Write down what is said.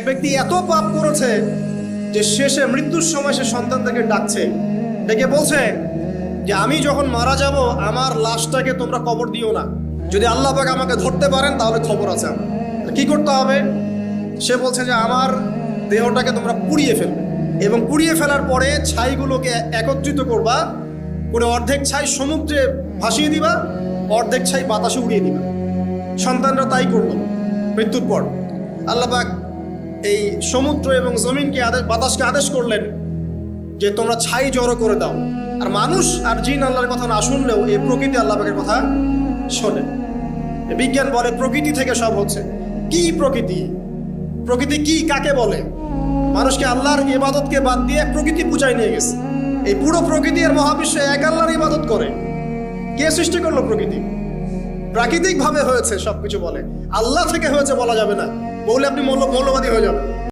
ব্যক্তি এত পাপ করেছে যে শেষে মৃত্যুর সময় সে সন্তানদেরকে ডাকছে, ডেকে বলছে যে আমি যখন মারা যাব আমার লাশটাকে তোমরা কবর দিও না, যদি আল্লাহ পাক আমাকে ধরতে পারেন তাহলে খবর আছে আমার। কি করতে হবে? সে বলছে যে আমার দেহটাকে তোমরা পুড়িয়ে ফেলবে এবং পুড়িয়ে ফেলার পরে ছাইগুলোকে একত্রিত করবা, করে অর্ধেক ছাই সমুদ্রে ভাসিয়ে দিবা, অর্ধেক ছাই বাতাসে উড়িয়ে দিবা। সন্তানরা তাই করলো। মৃত্যুর পর আল্লাহ পাক এই সমুদ্র এবং জমিনকে বাতাসকে আদেশ করলেন যে তোমরা ছাই জড়ো করে দাও। আর মানুষ আর জিন আল্লাহর কথা না শুনলেও এই প্রকৃতি আল্লাহ পাকের কথা শোনে। বিজ্ঞান বলে প্রকৃতি থেকে সব হচ্ছে। কি প্রকৃতি? প্রকৃতি কি, কাকে বলে? মানুষকে আল্লাহর ইবাদতকে বাদ দিয়ে প্রকৃতি পূজায় নিয়ে গেছে। এই পুরো প্রকৃতি আর মহাবিশ্বে এক আল্লাহর ইবাদত করে। কে সৃষ্টি করলো প্রকৃতি? প্রাকৃতিক ভাবে হয়েছে সবকিছু বলে, আল্লাহ থেকে হয়েছে বলা যাবে না, বলে আপনি মৌলবাদী হয়ে যাবেন।